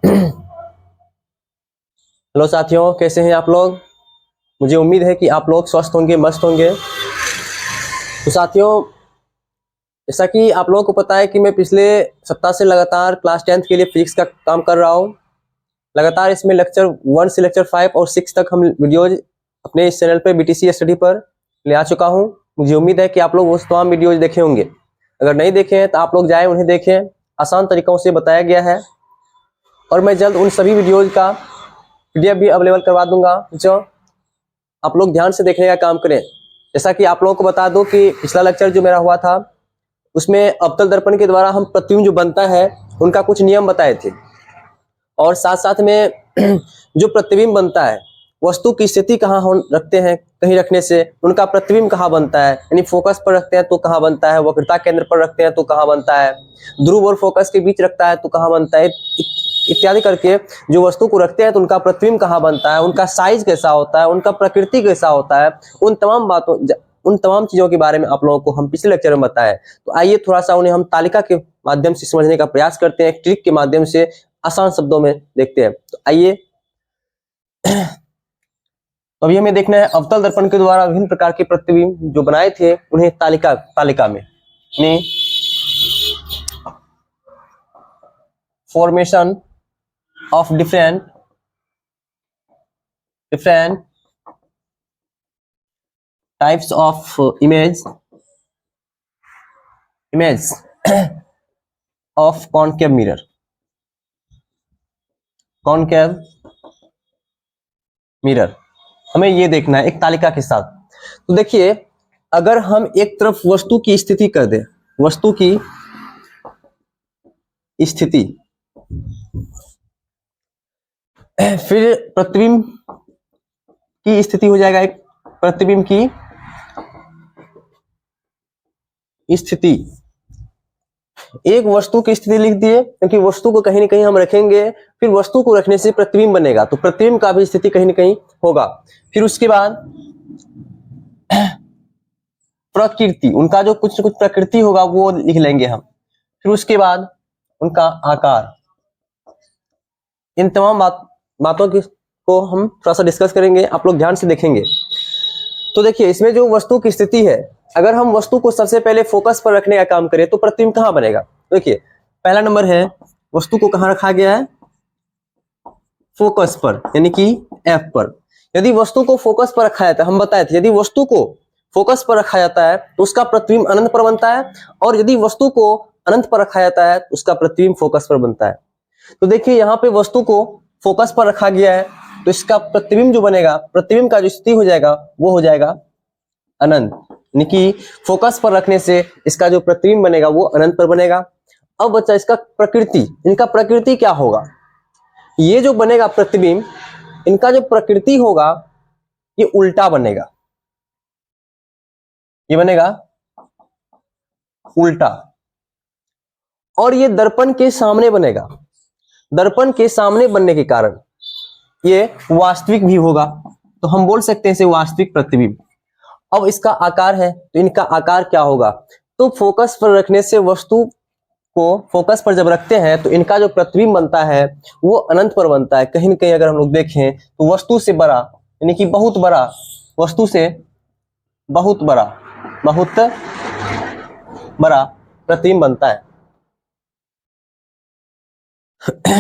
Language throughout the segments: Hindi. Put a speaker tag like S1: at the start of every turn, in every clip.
S1: हेलो साथियों, कैसे हैं आप लोग। मुझे उम्मीद है कि आप लोग स्वस्थ होंगे, मस्त होंगे। तो साथियों, जैसा कि आप लोगों को पता है कि मैं पिछले सप्ताह से लगातार क्लास 10th के लिए फिजिक्स का काम कर रहा हूँ। लगातार इसमें लेक्चर 1 से लेक्चर 5 और 6 तक हम वीडियोज अपने इस चैनल पे बीटीसी स्टडी पर ले आ चुका हूँ। मुझे उम्मीद है कि आप लोग वो तमाम वीडियोज देखे होंगे। अगर नहीं देखे हैं तो आप लोग जाएं, उन्हें देखें। आसान तरीकों से बताया गया है और मैं जल्द उन सभी वीडियोज का PDF भी अवेलेबल करवा दूंगा, जो आप लोग ध्यान से देखने का काम करें। जैसा कि आप लोगों को बता दो कि पिछला लेक्चर जो मेरा हुआ था उसमें अवतल दर्पण के द्वारा हम प्रतिबिंब जो बनता है उनका कुछ नियम बताए थे, और साथ साथ में जो प्रतिबिंब बनता है वस्तु की स्थिति कहाँ रखते हैं, कहीं रखने से उनका प्रतिबिंब कहाँ बनता है, यानी फोकस पर रखते हैं तो कहाँ बनता है, वक्रता केंद्र पर रखते हैं तो कहाँ बनता है, ध्रुव और फोकस के बीच रखता है तो कहाँ बनता है, इत्यादि करके जो वस्तु को रखते हैं तो उनका प्रतिबिंब कहाँ बनता है, उनका साइज कैसा होता है, उनका प्रकृति कैसा होता है, उन तमाम चीजों के बारे में आप लोगों को हम पिछले लेक्चर में बताएं। तो आइए थोड़ा सा उन्हें हम तालिका के माध्यम से समझने का प्रयास करते हैं, ट्रिक के माध्यम से आसान शब्दों में देखते हैं। तो आइए, तो अभी हमें देखना है अवतल दर्पण के द्वारा विभिन्न प्रकार के प्रतिबिंब जो बनाए थे उन्हें तालिका में formation of different types of image of concave mirror हमें ये देखना है एक तालिका के साथ। तो देखिए, अगर हम एक तरफ वस्तु की स्थिति कर दें, वस्तु की स्थिति, फिर प्रतिबिंब की स्थिति हो जाएगा, एक प्रतिबिंब की स्थिति, एक वस्तु की स्थिति लिख दिए, क्योंकि वस्तु को कहीं ना कहीं हम रखेंगे, फिर वस्तु को रखने से प्रतिबिंब बनेगा, तो प्रतिबिंब का भी स्थिति कहीं ना कहीं होगा। फिर उसके बाद प्रकृति, उनका जो कुछ न कुछ प्रकृति होगा वो लिख लेंगे हम। फिर उसके बाद उनका आकार। इन तमाम बातों को हम थोड़ा सा डिस्कस करेंगे, आप लोग ध्यान से देखेंगे। तो देखिए, इसमें जो वस्तु की स्थिति है, अगर हम वस्तु को सबसे पहले फोकस पर रखने का काम करें तो प्रतिबिंब कहाँ बनेगा। देखिए, पहला नंबर है, वस्तु को कहाँ रखा गया है, फोकस पर, यानी कि F पर। यदि वस्तु को फोकस पर रखा जाता है, हम बताए थे, यदि वस्तु को फोकस पर रखा जाता है तो उसका प्रतिबिंब अनंत पर बनता है, और यदि वस्तु को अनंत पर रखा जाता है तो उसका प्रतिबिंब फोकस पर बनता है। तो देखिए, यहाँ पे वस्तु को फोकस पर रखा गया है तो इसका प्रतिबिंब जो बनेगा, प्रतिबिंब का जो स्थिति हो जाएगा वो हो जाएगा अनंत, यानी कि फोकस पर रखने से इसका जो प्रतिबिंब बनेगा वो अनंत पर बनेगा। अब बच्चा इसका प्रकृति, इनका प्रकृति क्या होगा, ये जो बनेगा प्रतिबिंब, इनका जो प्रकृति होगा ये उल्टा बनेगा, ये बनेगा उल्टा, और ये दर्पण के सामने बनेगा। दर्पण के सामने बनने के कारण ये वास्तविक भी होगा, तो हम बोल सकते हैं इसे वास्तविक प्रतिबिंब। अब इसका आकार है, तो इनका आकार क्या होगा, तो फोकस पर रखने से, वस्तु को फोकस पर जब रखते हैं तो इनका जो प्रतिबिंब बनता है वो अनंत पर बनता है। कहीं ना कहीं अगर हम लोग देखें तो वस्तु से बड़ा, यानी कि बहुत बड़ा, वस्तु से बहुत बड़ा प्रतिबिंब बनता है।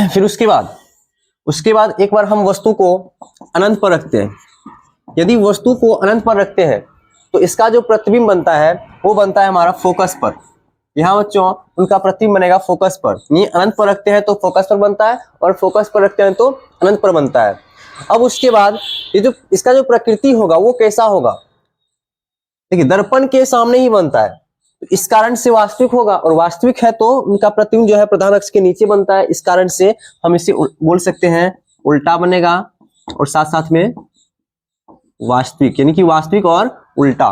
S1: फिर उसके बाद एक बार हम वस्तु को अनंत पर रखते हैं। यदि वस्तु को अनंत पर रखते हैं तो इसका जो प्रतिबिंब बनता है वो बनता है हमारा फोकस पर। यहाँ बच्चों, उनका प्रतिबिंब बनेगा फोकस पर, ये अनंत पर रखते हैं तो फोकस पर बनता है, और फोकस पर रखते हैं तो अनंत पर बनता है। अब उसके बाद ये जो इसका जो प्रकृति होगा वो कैसा होगा, देखिए, दर्पण के सामने ही बनता है, तो इस कारण से वास्तविक होगा, और वास्तविक है तो उनका प्रतिबिंब जो है प्रधान अक्ष के नीचे बनता है, इस कारण से हम इसे बोल सकते हैं उल्टा बनेगा, और साथ साथ में वास्तविक, यानी कि वास्तविक और उल्टा।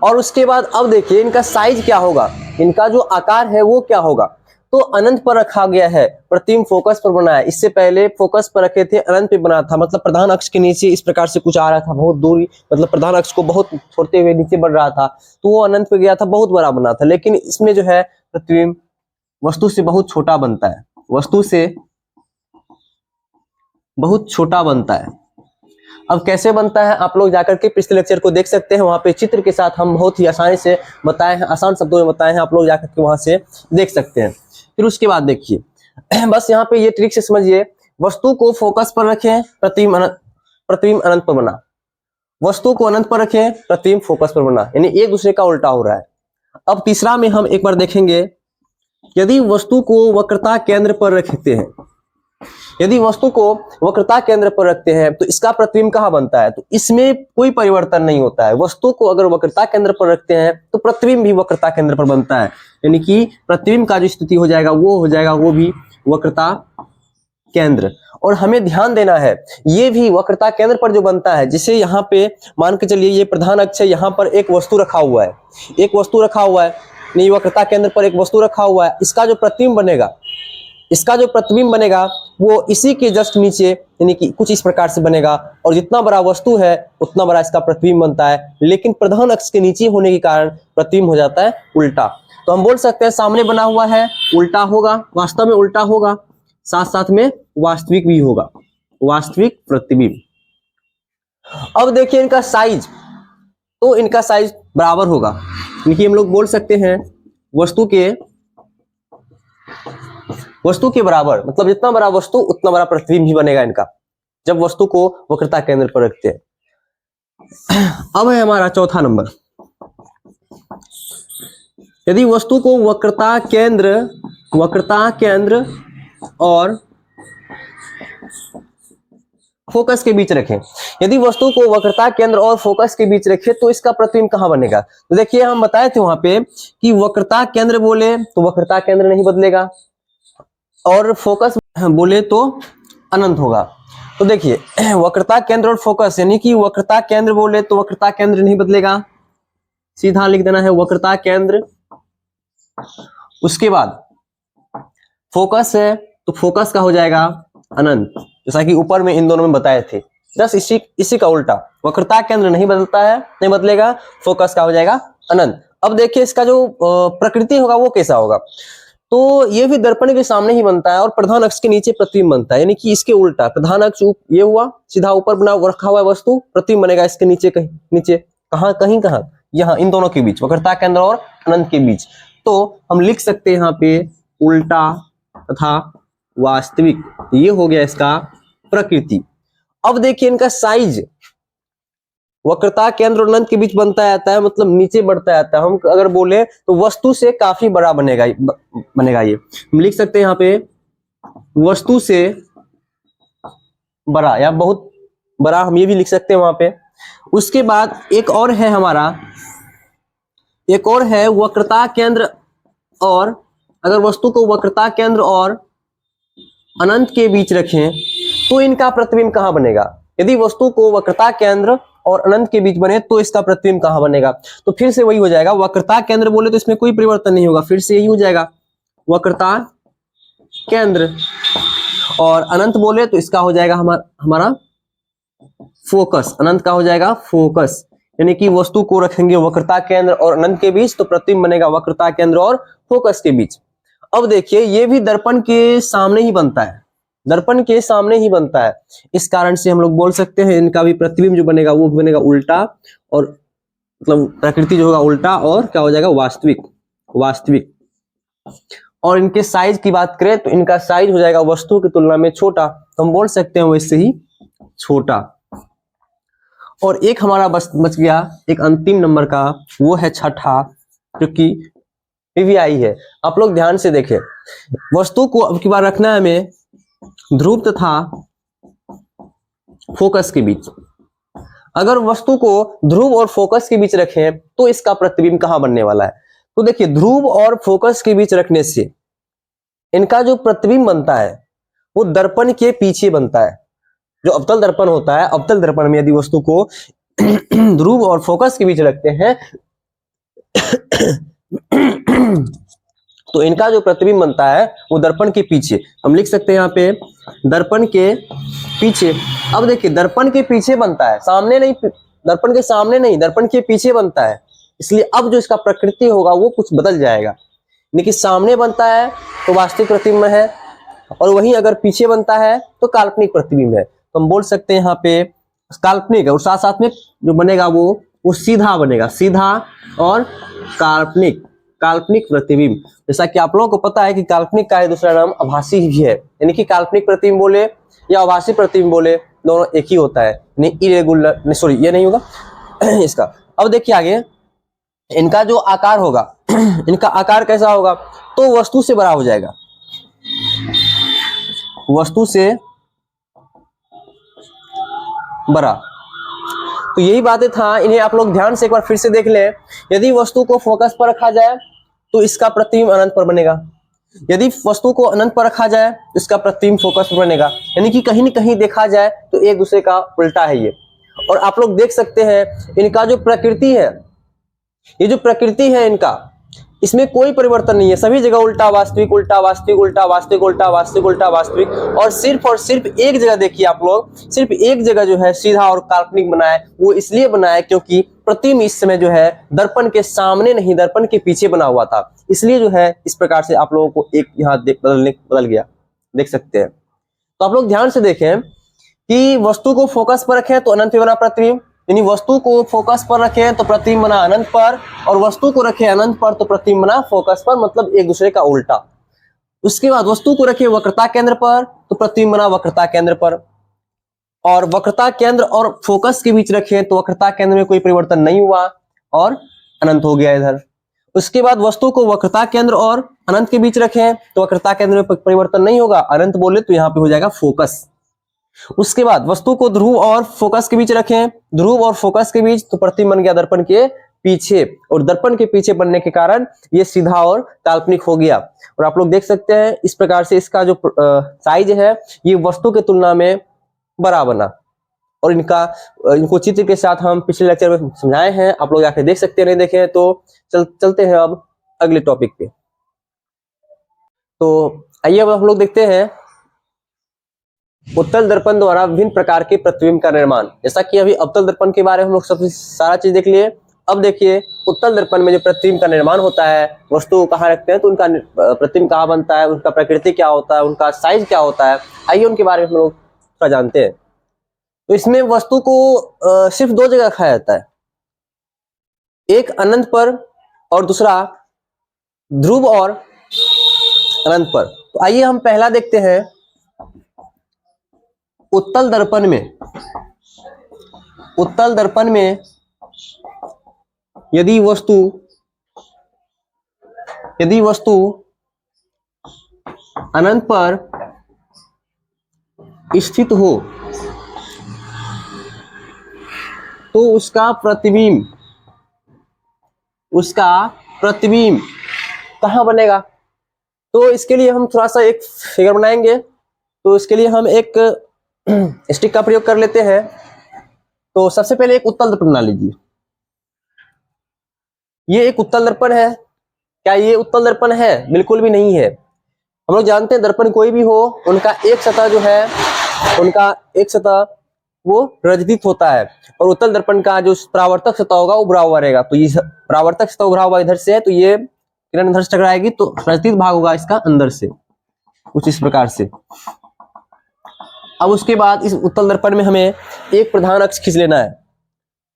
S1: और उसके बाद अब देखिए इनका साइज क्या होगा, इनका जो आकार है वो क्या होगा, तो अनंत पर रखा गया है, प्रतिबिंब फोकस पर बना है। इससे पहले फोकस पर रखे थे, अनंत पे बना था, मतलब प्रधान अक्ष के नीचे इस प्रकार से कुछ आ रहा था, बहुत दूरी, मतलब प्रधान अक्ष को बहुत छोड़ते हुए नीचे बढ़ रहा था, तो वो अनंत पे गया था, बहुत बड़ा बना था। लेकिन इसमें जो है प्रतिबिंब वस्तु से बहुत छोटा बनता है, वस्तु से बहुत छोटा बनता है। अब कैसे बनता है आप लोग जाकर के पिछले लेक्चर को देख सकते हैं, वहां पे चित्र के साथ हम बहुत ही आसानी से बताए हैं, आसान शब्दों में बताए हैं, आप लोग जाकर के वहां से देख सकते हैं। फिर उसके बाद देखिए बस यहाँ पे ये ट्रिक से समझिए, वस्तु को फोकस पर रखें, प्रतिबिंब अनंत पर बना। वस्तु को अनंत पर रखें, प्रतिबिंब फोकस पर बना, यानी एक दूसरे का उल्टा हो रहा है। अब तीसरा में हम एक बार देखेंगे, यदि वस्तु को वक्रता केंद्र पर रखते हैं, यदि वस्तु को वक्रता केंद्र पर रखते हैं तो इसका प्रतिबिंब कहाँ बनता है, तो इसमें कोई परिवर्तन नहीं होता है। वस्तु को अगर वक्रता केंद्र पर रखते हैं तो प्रतिबिंब भी वक्रता केंद्र पर बनता है, यानी कि प्रतिबिंब का जो स्थिति हो जाएगा वो भी वक्रता केंद्र। और हमें ध्यान देना है, ये भी वक्रता केंद्र पर जो बनता है, जिसे यहाँ पे मान के चलिए ये प्रधान अक्ष है, यहाँ पर एक वस्तु रखा हुआ है, एक वस्तु रखा हुआ है, नहीं वक्रता केंद्र पर एक वस्तु रखा हुआ है, इसका जो प्रतिबिंब बनेगा, इसका जो प्रतिबिंब बनेगा वो इसी के जस्ट नीचे, यानी कि कुछ इस प्रकार से बनेगा, और जितना बड़ा वस्तु है उतना बड़ा इसका प्रतिबिंब बनता है। लेकिन प्रधान अक्ष के नीचे होने के कारण प्रतिबिंब हो जाता है उल्टा। तो हम बोल सकते हैं सामने बना हुआ है उल्टा होगा, वास्तव में उल्टा होगा, साथ साथ में वास्तविक भी होगा, वास्तविक प्रतिबिंब। अब देखिए इनका साइज, तो इनका साइज बराबर होगा, क्योंकि हम लोग बोल सकते हैं वस्तु के बराबर, मतलब जितना बड़ा वस्तु उतना बड़ा प्रतिबिंब भी बनेगा इनका, जब वस्तु को वक्रता केंद्र पर रखते हैं। अब है हमारा चौथा नंबर, यदि वस्तु को वक्रता केंद्र और फोकस के बीच रखें, यदि वस्तु को वक्रता केंद्र और फोकस के बीच रखें तो इसका प्रतिबिंब कहां बनेगा। तो देखिए हम बताए थे वहां पे कि वक्रता केंद्र बोले तो वक्रता केंद्र नहीं बदलेगा, और फोकस बोले तो अनंत होगा। तो देखिए वक्रता केंद्र और फोकस, यानी कि वक्रता केंद्र बोले तो वक्रता केंद्र नहीं बदलेगा, सीधा लिख देना है वक्रता केंद्र। उसके बाद फोकस है तो फोकस का हो जाएगा अनंत, जैसा कि ऊपर में इन दोनों में बताए थे। बस इसी का उल्टा, वक्रता केंद्र नहीं बदलता है, नहीं बदलेगा, फोकस का हो जाएगा अनंत। अब देखिए इसका जो प्रकृति होगा वो कैसा होगा, तो ये भी दर्पण के सामने ही बनता है और प्रधान अक्ष के नीचे प्रतिबिंब बनता है, यानी कि इसके उल्टा, प्रधान अक्ष ये हुआ सीधा ऊपर बना रखा हुआ वस्तु, प्रतिबिंब बनेगा इसके नीचे, कहीं नीचे, कहाँ यहाँ इन दोनों के बीच, वक्रता केंद्र और अनंत के बीच। तो हम लिख सकते हैं यहाँ पे उल्टा तथा वास्तविक, ये हो गया इसका प्रकृति। अब देखिए इनका साइज, वक्रता केंद्र और अनंत के बीच बनता जाता है, मतलब नीचे बढ़ता जाता है। हम अगर बोले तो वस्तु से काफी बड़ा बनेगा ये, हम लिख सकते हैं यहाँ पे वस्तु से बड़ा या बहुत बड़ा, हम ये भी लिख सकते हैं वहां पे। उसके बाद एक और है हमारा, एक और है वक्रता केंद्र, और अगर वस्तु को वक्रता केंद्र और अनंत के बीच रखें तो इनका प्रतिबिंब कहां बनेगा। यदि वस्तु को वक्रता केंद्र और अनंत के बीच बने तो इसका प्रतिबिंब कहां बनेगा, तो फिर से वही हो जाएगा, वक्रता केंद्र बोले तो इसमें कोई परिवर्तन नहीं होगा, फिर से यही हो जाएगा वक्रता केंद्र, और अनंत बोले तो इसका हो जाएगा हमारा फोकस, अनंत का हो जाएगा फोकस, यानी कि वस्तु को रखेंगे वक्रता केंद्र और अनंत के बीच तो प्रतिबिंब बनेगा वक्रता केंद्र और फोकस के बीच। अब देखिए ये भी दर्पण के सामने ही बनता है, दर्पण के सामने ही बनता है, इस कारण से हम लोग बोल सकते हैं इनका भी प्रतिबिंब जो बनेगा वो बनेगा उल्टा, और मतलब प्रकृति जो होगा उल्टा, और क्या हो जाएगा वास्तविक। और इनके साइज की बात करें तो इनका साइज हो जाएगा वस्तु की तुलना में छोटा, तो हम बोल सकते हैं वैसे ही छोटा। और एक हमारा बच गया एक अंतिम नंबर का, वो है छठा, जो कि पीवीआई है। आप लोग ध्यान से देखें, वस्तु को अब की बार रखना है हमें ध्रुव तथा फोकस के बीच। अगर वस्तु को ध्रुव और फोकस के बीच रखें तो इसका प्रतिबिंब कहां बनने वाला है, तो देखिए ध्रुव और फोकस के बीच रखने से इनका जो प्रतिबिंब बनता है वो दर्पण के पीछे बनता है। जो अवतल दर्पण होता है, अवतल दर्पण में यदि वस्तु को ध्रुव और फोकस के बीच रखते हैं तो इनका जो प्रतिबिंब बनता है वो दर्पण के पीछे, हम लिख सकते हैं यहाँ पे दर्पण के पीछे। अब देखिए दर्पण के पीछे बनता है, सामने नहीं, दर्पण के सामने नहीं, दर्पण के पीछे बनता है, इसलिए अब जो इसका प्रकृति होगा वो कुछ बदल जाएगा। देखिए सामने बनता है तो वास्तविक प्रतिबिंब है, और वहीं अगर पीछे बनता है तो काल्पनिक प्रतिबिंब है। तो हम बोल सकते हैं यहाँ पे काल्पनिक है और साथ साथ में जो बनेगा वो सीधा बनेगा, सीधा और काल्पनिक, काल्पनिक प्रतिबिंब। जैसा कि आप लोगों को पता है कि काल्पनिक का दूसरा नाम आभासी भी है, यानी कि काल्पनिक प्रतिबिंब बोले या आभासी प्रतिबिंब बोले दोनों एक ही होता है, नहीं इरेगुलर, सॉरी ये नहीं होगा इसका। अब देखिए आगे इनका जो आकार होगा इनका आकार कैसा होगा, तो वस्तु से बड़ा हो जाएगा, वस्तु से बड़ा। तो यही बातें था, इन्हें आप लोग ध्यान से एक बार फिर से देख लें। यदि वस्तु को फोकस पर रखा जाए तो इसका प्रतिबिंब अनंत पर बनेगा, यदि वस्तु को अनंत पर रखा जाए तो इसका प्रतिबिंब फोकस पर बनेगा, यानी कि कहीं न कहीं देखा जाए तो एक दूसरे का उल्टा है ये। और आप लोग देख सकते हैं इनका जो प्रकृति है, ये जो प्रकृति है इनका, इसमें कोई परिवर्तन नहीं है, सभी जगह उल्टा वास्तविक, उल्टा वास्तविक, उल्टा वास्तविक, उल्टा वास्तविक, उल्टा वास्तविक। और सिर्फ एक जगह देखिए आप लोग, सिर्फ एक जगह जो है सीधा और काल्पनिक बना है, वो इसलिए बना है क्योंकि प्रतिबिंब इस समय जो है दर्पण के सामने नहीं, दर्पण के पीछे बना हुआ था, इसलिए जो है इस प्रकार से आप लोगों को एक यहाँ बदल गया, देख सकते हैं। तो आप लोग ध्यान से देखें कि वस्तु को फोकस पर रखें तो अनंत पे बना प्रतिबिंब, यानी वस्तु को फोकस पर रखें तो प्रतिबिंब बना अनंत पर, और वस्तु को रखें अनंत पर तो प्रतिबिंब बना फोकस पर, मतलब एक दूसरे का उल्टा। उसके बाद वस्तु को रखें वक्रता केंद्र पर तो प्रतिबिंब बना वक्रता केंद्र पर, और वक्रता केंद्र और फोकस के बीच रखें तो वक्रता केंद्र में कोई परिवर्तन नहीं हुआ और अनंत हो गया इधर। उसके बाद वस्तु को वक्रता केंद्र और अनंत के बीच रखें तो वक्रता केंद्र में परिवर्तन नहीं होगा, अनंत बोले तो यहाँ पे हो जाएगा फोकस। उसके बाद वस्तु को ध्रुव और फोकस के बीच रखें, ध्रुव और फोकस के बीच तो प्रतिबिंब बन गया दर्पण के पीछे, और दर्पण के पीछे बनने के कारण ये सीधा और काल्पनिक हो गया। और आप लोग देख सकते हैं इस प्रकार से इसका जो साइज है ये वस्तु के तुलना में बड़ा बना, और इनको चित्र के साथ हम पिछले लेक्चर में समझाए हैं, आप लोग आके देख सकते हैं, नहीं देखे तो चलते हैं अब अगले टॉपिक पे। तो आइए अब हम लोग देखते हैं उत्तल दर्पण द्वारा विभिन्न प्रकार के प्रतिबिंब का निर्माण। जैसा कि अभी अवतल दर्पण के बारे में हम लोग सबसे सारा चीज देख लिए, अब देखिए उत्तल दर्पण में जो प्रतिबिंब का निर्माण होता है, वस्तु को कहाँ रखते हैं तो उनका प्रतिबिंब कहाँ बनता है, उनका प्रकृति क्या होता है, उनका साइज क्या होता है, आइए उनके बारे में हम लोग थोड़ा जानते हैं। तो इसमें वस्तु को सिर्फ दो जगह रखा जाता है, एक अनंत पर और दूसरा ध्रुव और अनंत पर। तो आइए हम पहला देखते हैं उत्तल दर्पण में। उत्तल दर्पण में यदि वस्तु अनंत पर स्थित हो तो उसका प्रतिबिंब कहां बनेगा। तो इसके लिए हम थोड़ा सा एक फिगर बनाएंगे, तो इसके लिए हम एक स्टिक का प्रयोग कर लेते हैं। तो सबसे पहले एक उत्तल दर्पण बना लीजिए, ये एक उत्तल दर्पण है। क्या ये उत्तल दर्पण है? बिल्कुल भी नहीं है। हम लोग जानते हैं दर्पण कोई भी हो, उनका एक सतह जो है, उनका एक सतह वो रजदित होता है, और उत्तल दर्पण का जो परावर्तक सतह होगा वो उभरा हुआ रहेगा। तो ये परावर्तक सतह उभरा हुआ इधर से है, तो ये किरण इधर से टकराएगी तो रजदित भाग होगा इसका अंदर से, कुछ इस प्रकार से। अब उसके बाद इस उत्तल दर्पण में हमें एक प्रधान अक्ष खींच लेना है,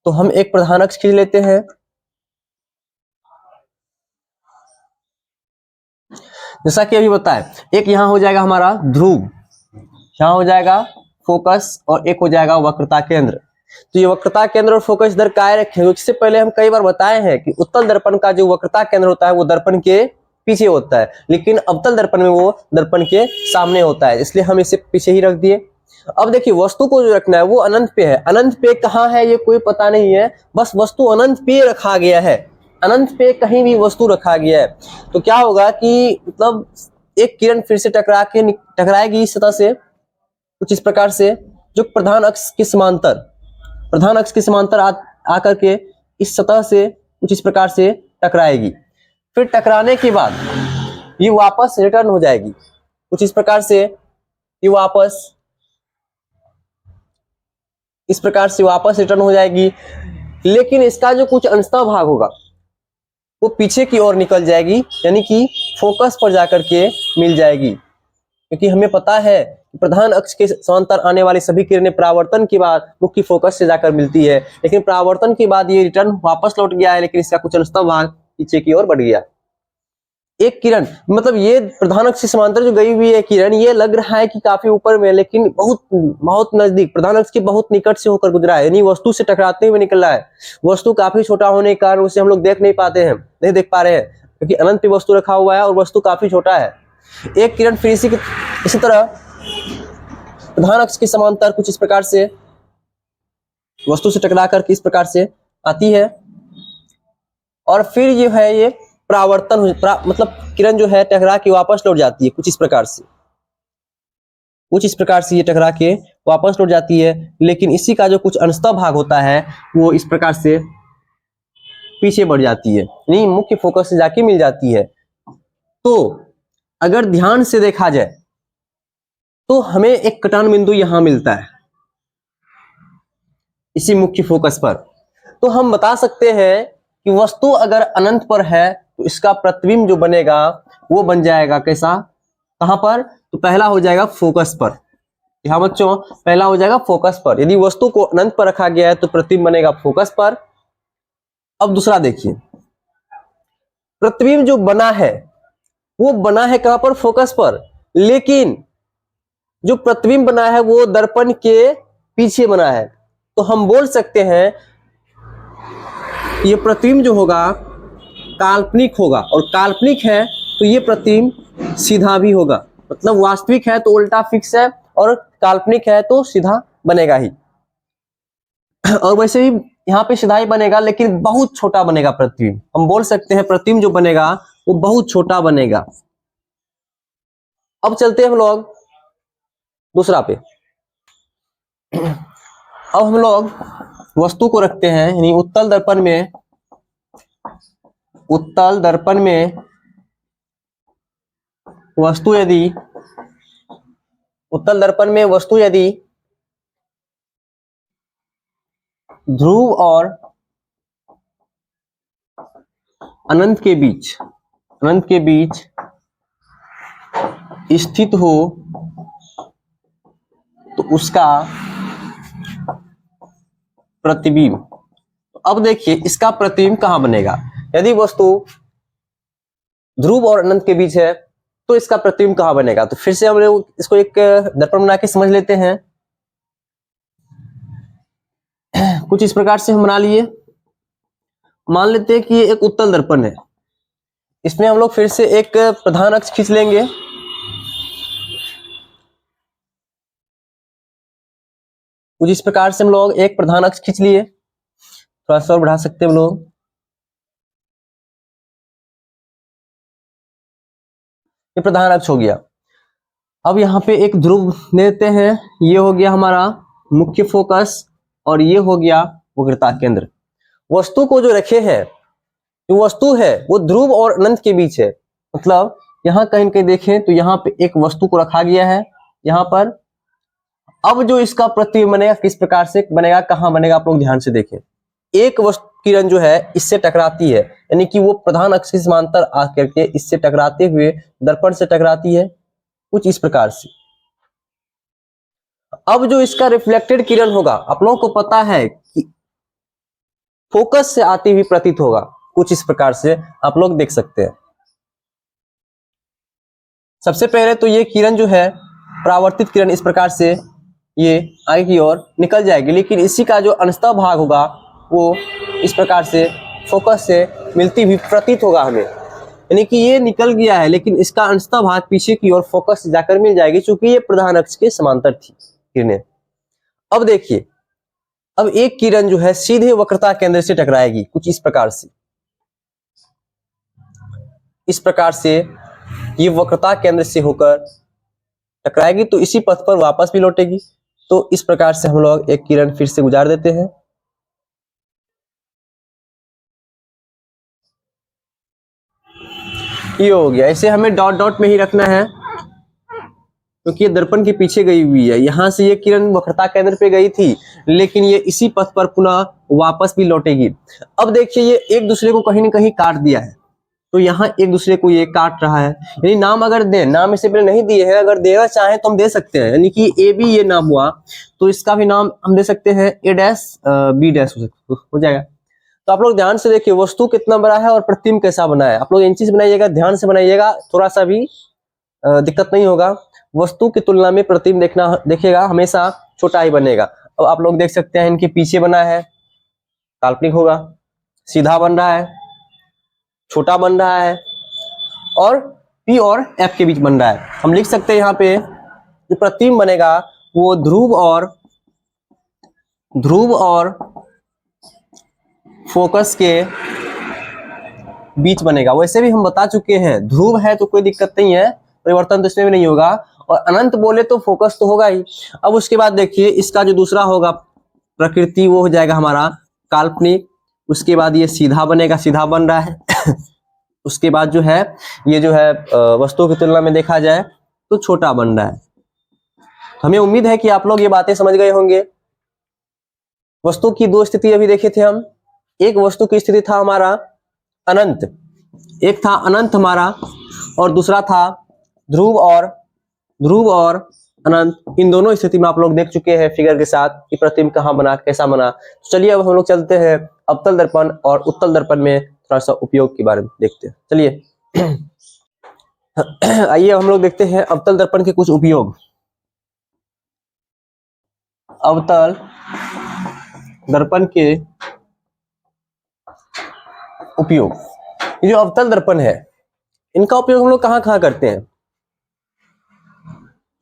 S1: तो हम एक प्रधान अक्ष खींच लेते हैं। जैसा कि अभी बताए, एक यहां हो जाएगा हमारा ध्रुव, यहां हो जाएगा फोकस, और एक हो जाएगा वक्रता केंद्र। तो ये वक्रता केंद्र और फोकस इधर काय रखेंगे। इससे पहले हम कई बार बताए हैं कि उत्तल दर्पण का जो वक्रता केंद्र होता है वो दर्पण के पीछे होता है, लेकिन अवतल दर्पण में वो दर्पण के सामने होता है, इसलिए हम इसे पीछे ही रख दिए। अब देखिए वस्तु को जो रखना है वो अनंत पे है। अनंत पे कहाँ है ये कोई पता नहीं है, बस वस्तु अनंत पे रखा गया है, अनंत पे कहीं भी वस्तु रखा गया है। तो क्या होगा कि मतलब एक किरण फिर से टकराएगी इस सतह से, कुछ इस प्रकार से, जो प्रधान अक्ष के समांतर आकर के इस सतह से कुछ इस प्रकार से टकराएगी। फिर टकराने के बाद ये वापस रिटर्न हो जाएगी, कुछ इस प्रकार से, ये वापस इस प्रकार से वापस रिटर्न हो जाएगी। लेकिन इसका जो कुछ अंशतः भाग होगा वो पीछे की ओर निकल जाएगी, यानी कि फोकस पर जाकर के मिल जाएगी। क्योंकि हमें पता है कि प्रधान अक्ष के समांतर आने वाली सभी किरणें परावर्तन के बाद मुख्य फोकस से जाकर मिलती है, लेकिन परावर्तन के बाद ये रिटर्न वापस लौट गया है, लेकिन इसका कुछ अंशतः भाग पीछे की ओर बढ़ गया। एक किरण मतलब ये प्रधान अक्ष से समांतर जो गई हुई है किरण, ये लग रहा है कि काफी ऊपर में, लेकिन बहुत बहुत नजदीक, प्रधान अक्ष के बहुत निकट से होकर गुजरा है, यानी वस्तु से टकराते हुए निकल रहा है। वस्तु काफी छोटा होने के कारण उसे हम लोग देख नहीं पाते हैं, नहीं देख पा रहे हैं, क्योंकि अनंत पे वस्तु रखा हुआ है और वस्तु काफी छोटा है। एक किरण फिर इसी तरह प्रधान अक्ष के समांतर कुछ इस प्रकार से वस्तु से टकराकर इस प्रकार से आती है, और फिर ये है ये परावर्तन मतलब किरण जो है टकरा के वापस लौट जाती है कुछ इस प्रकार से ये टकरा के वापस लौट जाती है, लेकिन इसी का जो कुछ अंशतः भाग होता है वो इस प्रकार से पीछे बढ़ जाती है, यानी मुख्य फोकस से जाके मिल जाती है। तो अगर ध्यान से देखा जाए तो हमें एक कटान बिंदु यहां मिलता है इसी मुख्य फोकस पर। तो हम बता सकते हैं कि वस्तु अगर अनंत पर है तो इसका प्रतिबिंब जो बनेगा वो बन जाएगा कैसा, कहां पर, तो पहला हो जाएगा फोकस पर। यहां बच्चों पहला हो जाएगा फोकस पर, यदि वस्तु को अनंत पर रखा गया है तो प्रतिबिंब बनेगा फोकस पर। अब दूसरा देखिए, प्रतिबिंब जो बना है वो बना है कहां पर, फोकस पर, लेकिन जो प्रतिबिंब बना है वो दर्पण के पीछे बना है। तो हम बोल सकते हैं ये प्रतिबिंब जो होगा काल्पनिक होगा, और काल्पनिक है तो ये प्रतिबिंब सीधा भी होगा, मतलब वास्तविक है तो उल्टा फिक्स है और काल्पनिक है तो सीधा बनेगा ही। और वैसे भी यहाँ पे सीधा ही बनेगा, लेकिन बहुत छोटा बनेगा प्रतिबिंब। हम बोल सकते हैं प्रतिबिंब जो बनेगा वो बहुत छोटा बनेगा। अब चलते हैं हम लोग दूसरा पे। अब हम लोग वस्तु को रखते हैं, यानी उत्तल दर्पण में वस्तु यदि ध्रुव और अनंत के बीच स्थित हो तो उसका प्रतिबिंब, अब देखिए इसका प्रतिबिंब कहां बनेगा। यदि वस्तु ध्रुव और अनंत के बीच है तो इसका प्रतिबिंब कहां बनेगा, तो फिर से हम इसको एक दर्पण बना के समझ लेते हैं। कुछ इस प्रकार से हम बना लिए, मान लेते हैं कि ये एक उत्तल दर्पण है, इसमें हम लोग फिर से एक प्रधान अक्ष खींच लेंगे। कुछ इस प्रकार से हम लोग एक प्रधान अक्ष खींच लिए, थोड़ा सा और बढ़ा सकते हैं हम लोग। ये प्रधान अक्ष हो गया। अब यहाँ पे एक ध्रुव देते हैं, ये हो गया हमारा मुख्य फोकस और ये हो गया वक्रता केंद्र। वस्तु को जो रखे हैं, जो वस्तु है वो ध्रुव और अनंत के बीच है, मतलब यहाँ कहीं कहीं देखें तो यहाँ पे एक वस्तु को रखा गया है यहाँ पर। अब जो इसका प्रतिबिंब बनेगा किस प्रकार से बनेगा, कहां बनेगा, आप लोग ध्यान से देखें। एक वस्तु किरण जो है इससे टकराती है, यानी कि वो प्रधान अक्ष के समांतर आकर के इससे टकराते हुए दर्पण से टकराती है कुछ इस प्रकार से। अब जो इसका रिफ्लेक्टेड किरण होगा, आप लोगों को पता है कि फोकस से आती हुई प्रतीत होगा, कुछ इस प्रकार से आप लोग देख सकते हैं। सबसे पहले तो ये किरण जो है परावर्तित किरण इस प्रकार से ये आगे की ओर निकल जाएगी, लेकिन इसी का जो अंशतः भाग होगा वो इस प्रकार से फोकस से मिलती हुई प्रतीत होगा हमें, यानी कि ये निकल गया है लेकिन इसका अंशतः भाग पीछे की ओर फोकस से जाकर मिल जाएगी, क्योंकि ये प्रधान अक्ष के समांतर थी किरणें। अब देखिए, अब एक किरण जो है सीधे वक्रता केंद्र से टकराएगी कुछ इस प्रकार से ये वक्रता केंद्र से होकर टकराएगी, तो इसी पथ पर वापस भी लौटेगी। तो इस प्रकार से हम लोग एक किरण फिर से गुजार देते हैं। ये हो गया, इसे हमें डॉट डॉट में ही रखना है क्योंकि ये दर्पण के पीछे गई हुई है। यहां से ये किरण वक्रता केंद्र पे गई थी, लेकिन ये इसी पथ पर पुनः वापस भी लौटेगी। अब देखिए, ये एक दूसरे को कहीं ना कहीं काट दिया है, तो यहाँ एक दूसरे को ये काट रहा है। यानी नाम अगर दें, नाम इससे पहले नहीं दिए हैं, अगर देना चाहें तो हम दे सकते हैं। यानी कि ए बी ये नाम हुआ तो इसका भी नाम हम दे सकते हैं ए डैश बी डैश हो जाएगा। तो आप लोग ध्यान से देखिए वस्तु कितना बड़ा है और प्रतिबिंब कैसा बना है। आप लोग इंची से बनाइएगा, ध्यान से बनाइएगा, थोड़ा सा भी दिक्कत नहीं होगा। वस्तु की तुलना में प्रतिबिंब देखिएगा हमेशा छोटा ही बनेगा। अब आप लोग देख सकते हैं इनके पीछे बना है, काल्पनिक होगा, सीधा बन रहा है, छोटा बन रहा है, और P और F के बीच बन रहा है। हम लिख सकते हैं यहाँ पे जो प्रतिबिंब बनेगा वो ध्रुव और फोकस के बीच बनेगा। वैसे भी हम बता चुके हैं ध्रुव है तो कोई दिक्कत नहीं है, परिवर्तन तो इसमें भी नहीं होगा, और अनंत बोले तो फोकस तो होगा ही। अब उसके बाद देखिए इसका जो दूसरा होगा प्रकृति वो हो जाएगा हमारा काल्पनिक। उसके बाद ये सीधा बनेगा, सीधा बन रहा है उसके बाद जो है ये जो है वस्तु की तुलना में देखा जाए तो छोटा बन रहा है। हमें उम्मीद है कि आप लोग ये बातें समझ गए होंगे। वस्तु की दो स्थिति अभी देखे थे हम। एक वस्तु की स्थिति था हमारा अनंत, एक था अनंत हमारा, और दूसरा था ध्रुव और अनंत। इन दोनों स्थिति में आप लोग देख चुके हैं फिगर के साथ कि प्रतिबिंब कहाँ बना, कैसा बना। तो चलिए अब हम लोग चलते हैं अवतल दर्पण और उत्तल दर्पण में थोड़ा सा उपयोग के बारे में देखते हैं। चलिए आइए हम लोग देखते हैं अवतल दर्पण के कुछ उपयोग। अवतल दर्पण के उपयोग, ये जो अवतल दर्पण है इनका उपयोग हम लोग कहाँ कहाँ करते हैं।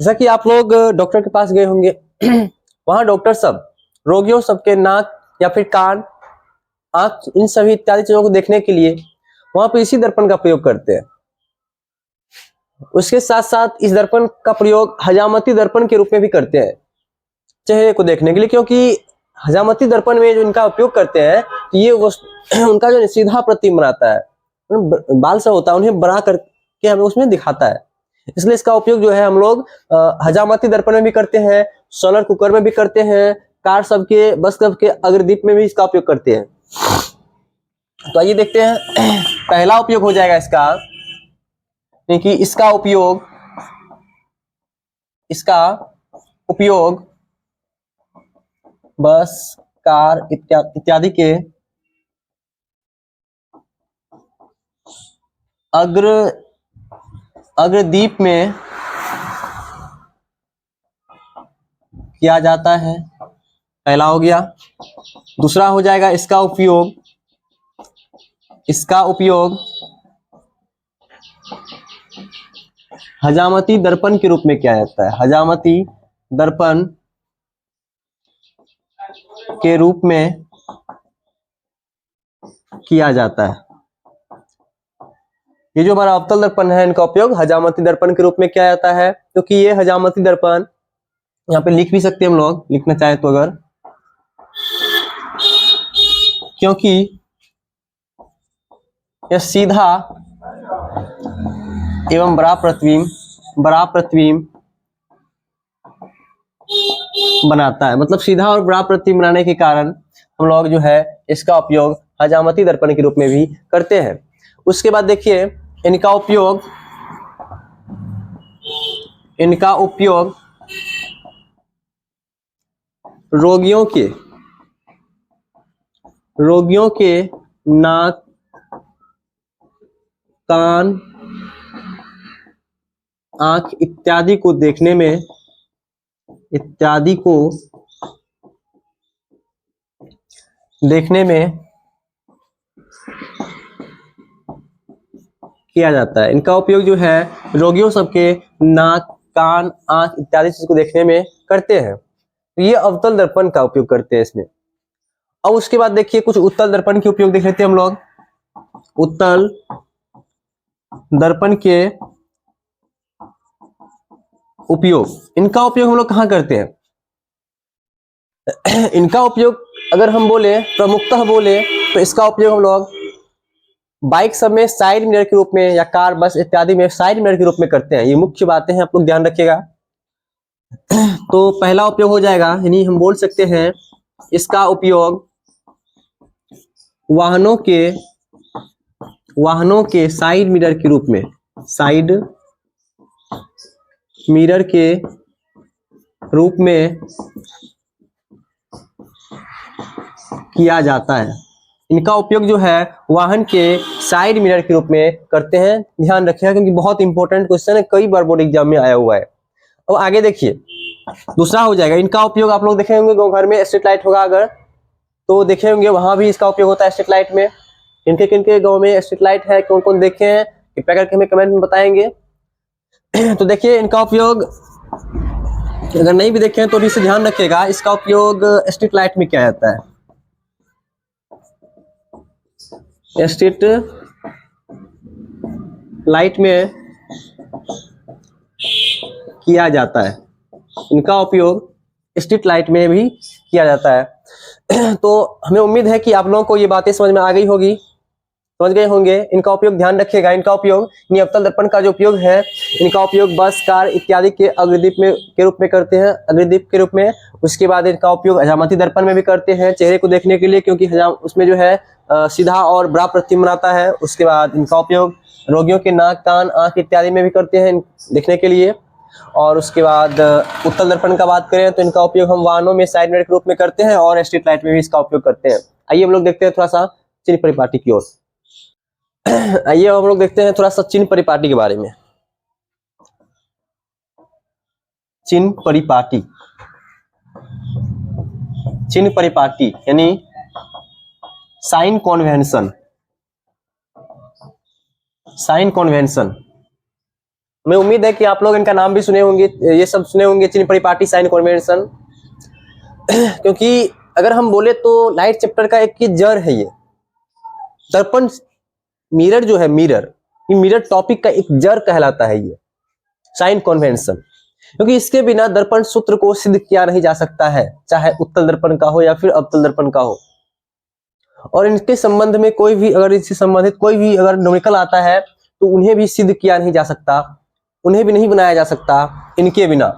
S1: जैसा कि आप लोग डॉक्टर के पास गए होंगे वहां डॉक्टर सब रोगियों सबके नाक या फिर कान, आंख, इन सभी इत्यादि चीजों को देखने के लिए वहां पे इसी दर्पण का प्रयोग करते हैं। उसके साथ साथ इस दर्पण का प्रयोग हजामती दर्पण के रूप में भी करते हैं चेहरे को देखने के लिए, क्योंकि हजामती दर्पण में जो इनका उपयोग करते हैं तो ये उनका जो सीधा प्रतिबिंब बनाता है, बाल सा होता है उन्हें बड़ा करके हमें उसमें दिखाता है। इसलिए इसका उपयोग जो है हम लोग हजामती दर्पण में भी करते हैं, सोलर कुकर में भी करते हैं, कार सबके बस सबके अग्रदीप में भी इसका उपयोग करते हैं। तो आइए देखते हैं पहला उपयोग हो जाएगा इसका, क्योंकि इसका उपयोग बस कार इत्यादि के अग्रदीप में किया जाता है, पहला हो गया। दूसरा हो जाएगा इसका उपयोग हजामती दर्पण के रूप में किया जाता है, हजामती दर्पण के रूप में किया जाता है। ये जो हमारा अवतल दर्पण है इनका उपयोग हजामती दर्पण के रूप में किया जाता है, क्योंकि ये हजामती दर्पण यहाँ पे लिख भी सकते हैं हम लोग लिखना चाहे तो, अगर क्योंकि यह सीधा एवं बड़ा प्रतिबिंब बनाता है। मतलब सीधा और बड़ा प्रतिबिंब बनाने के कारण हम लोग जो है इसका उपयोग हजामती दर्पण के रूप में भी करते हैं। उसके बाद देखिए इनका उपयोग रोगियों के नाक, कान, आंख इत्यादि को देखने में किया जाता है। इनका उपयोग जो है रोगियों सबके नाक, कान, आंख इत्यादि चीज को देखने में करते हैं। तो ये अवतल दर्पण का उपयोग करते हैं इसमें। अब उसके बाद देखिए कुछ उत्तल दर्पण के उपयोग देख लेते हैं हम लोग। उत्तल दर्पण के उपयोग, इनका उपयोग हम लोग कहाँ करते हैं? इनका उपयोग अगर हम बोले प्रमुखतः बोले तो इसका उपयोग हम लोग बाइक सब में साइड मिरर के रूप में या कार बस इत्यादि में साइड मिरर के रूप में करते हैं। ये मुख्य बातें हैं, आप लोग ध्यान रखिएगा। तो पहला उपयोग हो जाएगा, यानी हम बोल सकते हैं इसका उपयोग वाहनों के वाहनों के साइड मिरर के रूप में, साइड मिरर के रूप में किया जाता है। इनका उपयोग जो है वाहन के साइड मिरर के रूप में करते हैं। ध्यान रखिएगा क्योंकि बहुत इंपॉर्टेंट क्वेश्चन है, कई बार बोर्ड एग्जाम में आया हुआ है। अब आगे देखिए, दूसरा हो जाएगा इनका उपयोग। आप लोग देखे होंगे गाँव घर में स्ट्रीट लाइट होगा अगर तो देखे होंगे, वहां भी इसका उपयोग होता है स्ट्रीट लाइट में। किनके किनके गांव में स्ट्रीट लाइट है, कौन कौन देखे हैं, कृपया करके हमें कमेंट में बताएंगे। तो देखिए इनका उपयोग, अगर नहीं भी देखे हैं तो भी इसे ध्यान रखिएगा, इसका उपयोग स्ट्रीट लाइट में किया जाता है। स्ट्रीट लाइट में किया जाता है, इनका उपयोग स्ट्रीट लाइट में भी किया जाता है। तो हमें उम्मीद है कि आप लोगों को ये बातें समझ में आ गई होगी, समझ गए होंगे। इनका उपयोग ध्यान रखिएगा, इनका उपयोग अवतल दर्पण का जो उपयोग है, इनका उपयोग बस, कार इत्यादि के अग्रदीप में के रूप में करते हैं, अग्रदीप के रूप में। उसके बाद इनका उपयोग हजामती दर्पण में भी करते हैं चेहरे को देखने के लिए, क्योंकि उसमें जो है सीधा और बड़ा प्रतिबिंब आता है। उसके बाद इनका उपयोग रोगियों के नाक, कान, आंख इत्यादि में भी करते हैं देखने के लिए। और उसके बाद उत्तल दर्पण का बात करें तो इनका उपयोग हम वाहनों में साइड मिरर के रूप में करते हैं और स्ट्रीट लाइट में भी इसका उपयोग करते हैं। आइए हम लोग देखते हैं थोड़ा सा चिन्ह परिपाटी की ओर। आइए हम लोग देखते हैं थोड़ा सा चिन्ह परिपाटी के बारे में। चिन्ह परिपाटी, चिन्ह परिपाटी यानी साइन कन्वेंशन, साइन कन्वेंशन। हमें उम्मीद है कि आप लोग इनका नाम भी सुने होंगे, ये सब सुने होंगे, चिन्ह परिपाटी, साइन कन्वेंशन। क्योंकि अगर हम बोले तो लाइट चैप्टर का एक की जड़ है ये दर्पण। मिरर जो है, मिरर, ये मिरर टॉपिक का एक जड़ कहलाता है ये साइन कन्वेंशन, क्योंकि इसके बिना दर्पण सूत्र को सिद्ध किया नहीं जा सकता है, चाहे उत्तल दर्पण का हो या फिर अवतल दर्पण का हो। और इनके संबंध में कोई भी, अगर इससे संबंधित कोई भी अगर न्यूमेरिकल आता है तो उन्हें भी सिद्ध किया नहीं जा सकता, उन्हें भी नहीं बनाया जा सकता इनके बिना।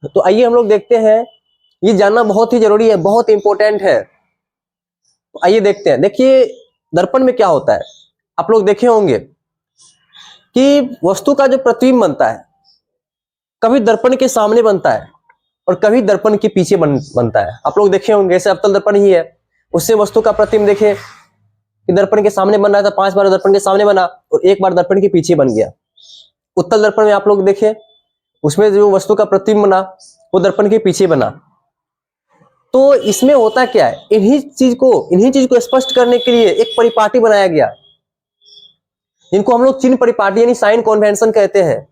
S1: तो आइए हम लोग देखते हैं, ये जानना बहुत ही जरूरी है, बहुत इंपॉर्टेंट है। तो आइए देखते हैं। देखिए दर्पण में क्या होता है, आप लोग देखे होंगे कि वस्तु का जो प्रतिबिंब बनता है कभी दर्पण के सामने बनता है और कभी दर्पण के पीछे बनता है। आप लोग देखे होंगे, जैसे अवतल दर्पण ही है, उससे वस्तु का प्रतिबिंब देखे कि दर्पण के सामने बन रहा था, 5 बार दर्पण के सामने बना और 1 बार दर्पण के पीछे बन गया। उत्तल दर्पण में आप लोग देखे, उसमें जो वस्तु का प्रतिबिंब बना वो दर्पण के पीछे बना। तो इसमें होता क्या है, इन्हीं चीज को स्पष्ट करने के लिए एक परिपाटी बनाया गया, जिनको हम लोग चिन्ह परिपाटी यानी साइन कन्वेंशन कहते हैं।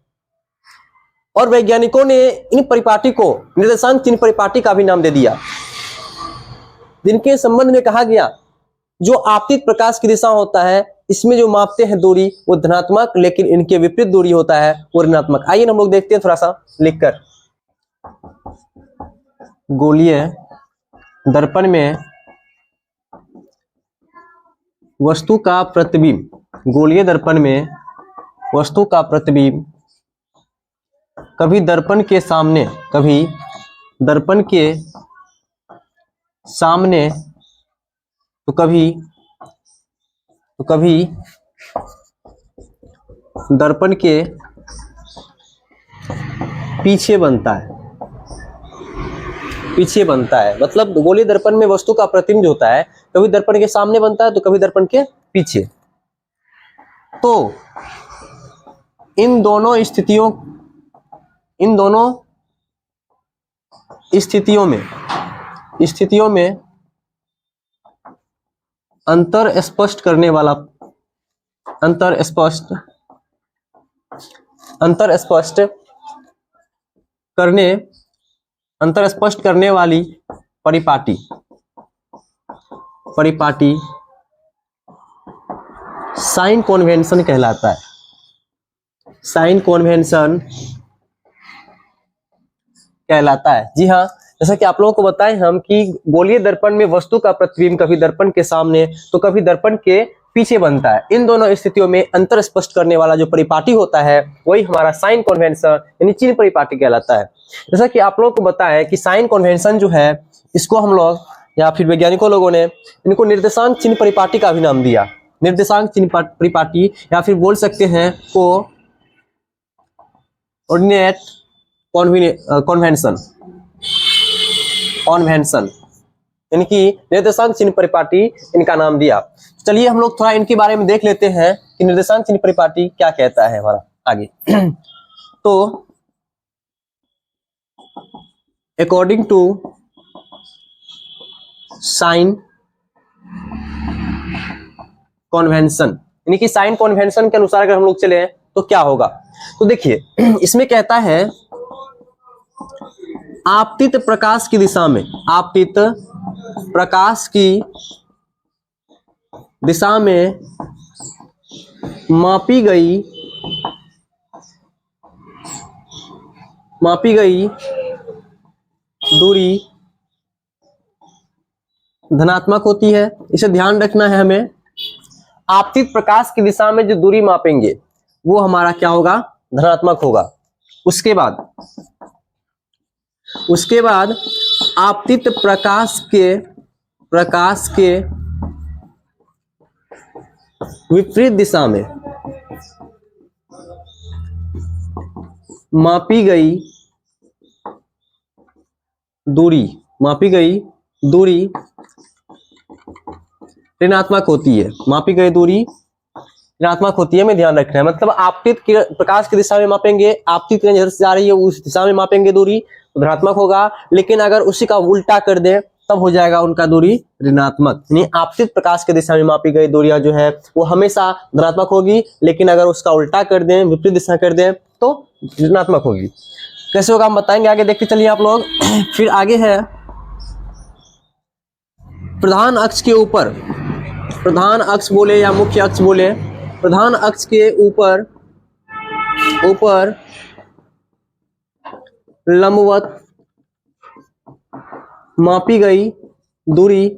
S1: और वैज्ञानिकों ने इन परिपाटी को निर्देशांक चिन्ह परिपाटी का भी नाम दे दिया, जिनके संबंध में कहा गया जो आपतित प्रकाश की दिशा होता है, इसमें जो मापते हैं दूरी वो धनात्मक, लेकिन इनके विपरीत दूरी होता है वो ऋणात्मक। आइए हम लोग देखते हैं थोड़ा सा लिखकर। गोलीय दर्पण में वस्तु का प्रतिबिंब, गोलीय दर्पण में वस्तु का प्रतिबिंब कभी दर्पण के सामने, कभी दर्पण के सामने तो कभी दर्पण के पीछे बनता है, पीछे बनता है। मतलब गोलीय दर्पण में वस्तु का प्रतिबिंब होता है कभी दर्पण के सामने बनता है तो कभी दर्पण के पीछे। तो इन दोनों स्थितियों में अंतर स्पष्ट करने वाली परिपाटी साइन कन्वेंशन कहलाता है। साइन कन्वेंशन कहलाता है। जी हाँ, जैसा कि आप लोगों को बताएं हम कि गोलीय दर्पण में वस्तु का प्रतिबिंब कभी दर्पण के सामने तो कभी दर्पण के पीछे बनता है। इन दोनों स्थितियों में अंतर स्पष्ट करने वाला जो परिपाटी होता है वही हमारा साइन कन्वेंशन यानी चिन्ह परिपाटी कहलाता है। जैसा कि आप लोगों को बताया कि साइन कन्वेंशन जो है, इसको हम लोग या फिर वैज्ञानिकों लोगों ने इनको निर्देशांक चिन्ह परिपाटी का भी नाम दिया। निर्देशांक चिन्ह परिपाटी, या फिर बोल सकते हैं कोऑर्डिनेट कॉन्वेंशन, यानी कि निर्देशांक चिन्ह परिपाटी इनका नाम दिया। चलिए हम लोग थोड़ा इनके बारे में देख लेते हैं कि निर्देशांक चिन्ह परिपाटी क्या कहता है हमारा आगे। तो अकॉर्डिंग टू साइन कन्वेंशन, यानी कि साइन कन्वेंशन के अनुसार अगर हम लोग चले तो क्या होगा। तो देखिए इसमें कहता है आपतित प्रकाश की दिशा में, आपतित प्रकाश की दिशा में मापी गई दूरी धनात्मक होती है। इसे ध्यान रखना है हमें। आपतित प्रकाश की दिशा में जो दूरी मापेंगे वो हमारा क्या होगा, धनात्मक होगा। उसके बाद आपतित प्रकाश के विपरीत दिशा में मापी गई दूरी ऋणात्मक होती है। मापी गई दूरी ऋणात्मक होती है, हमें ध्यान रखना है। मतलब आपतित प्रकाश की दिशा में मापेंगे, आपतित किरण जिधर से जा रही है उस दिशा में मापेंगे दूरी तो धनात्मक होगा, लेकिन अगर उसी का उल्टा कर दें तब हो जाएगा उनका दूरी ऋणात्मक। यानी आपतित प्रकाश की दिशा में मापी गई दूरियां जो है वो हमेशा धनात्मक होगी, लेकिन अगर उसका उल्टा कर दें, विपरीत दिशा कर दें तो ऋणात्मक होगी। कैसे होगा हम बताएंगे आगे, देखते चलिए आप लोग। फिर आगे है प्रधान अक्ष के ऊपर, प्रधान अक्ष बोले या मुख्य अक्ष बोले, प्रधान अक्ष के ऊपर लंबवत मापी गई दूरी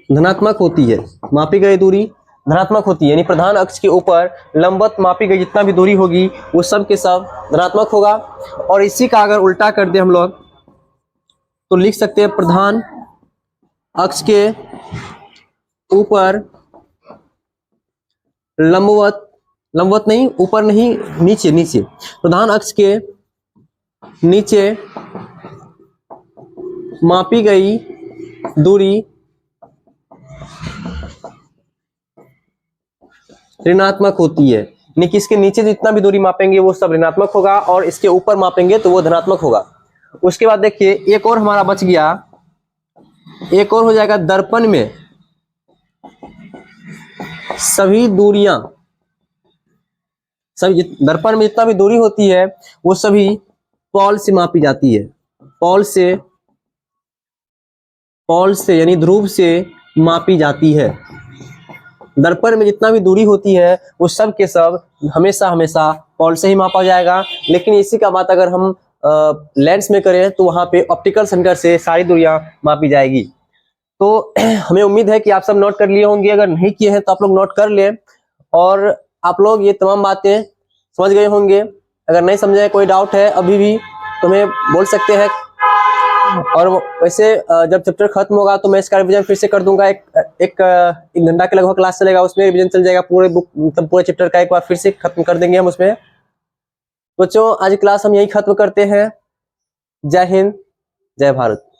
S1: धनात्मक होती है। मापी गई दूरी धनात्मक होती है, यानी प्रधान अक्ष के ऊपर लंबवत मापी गई जितना भी दूरी होगी वो सब के सब धनात्मक होगा। और इसी का अगर उल्टा कर दे हम लोग तो लिख सकते हैं प्रधान अक्ष के ऊपर लंबवत नहीं, ऊपर नहीं, नीचे प्रधान अक्ष के नीचे मापी गई दूरी ऋणात्मक होती है। यानी कि इसके नीचे जितना भी दूरी मापेंगे वो सब ऋणात्मक होगा और इसके ऊपर मापेंगे तो वो धनात्मक होगा। उसके बाद देखिए एक और हमारा बच गया, एक और हो जाएगा दर्पण में सभी दूरियां, सभी दर्पण में जितना भी दूरी होती है वो सभी पॉल से मापी जाती है। पॉल से यानी ध्रुव से मापी जाती है। दर्पण में जितना भी दूरी होती है वो सब के सब हमेशा पॉल से ही मापा जाएगा। लेकिन इसी का बात अगर हम लेंस में करें तो वहां पे ऑप्टिकल सेंटर से सारी दूरियां मापी जाएगी। तो हमें उम्मीद है कि आप सब नोट कर लिए होंगे, अगर नहीं किए हैं तो आप लोग नोट कर लें और आप लोग ये तमाम बातें समझ गए होंगे। अगर नहीं समझे, कोई डाउट है अभी भी तो हमें बोल सकते हैं। और वैसे जब चैप्टर खत्म होगा तो मैं इसका रिवीजन फिर से कर दूंगा। एक घंटा के लगभग क्लास चलेगा, उसमें रिवीजन चल जाएगा पूरे बुक, मतलब पूरे चैप्टर का एक बार फिर से खत्म कर देंगे हम उसमें। बच्चों आज क्लास हम यही खत्म करते हैं। जय हिंद, जय भारत।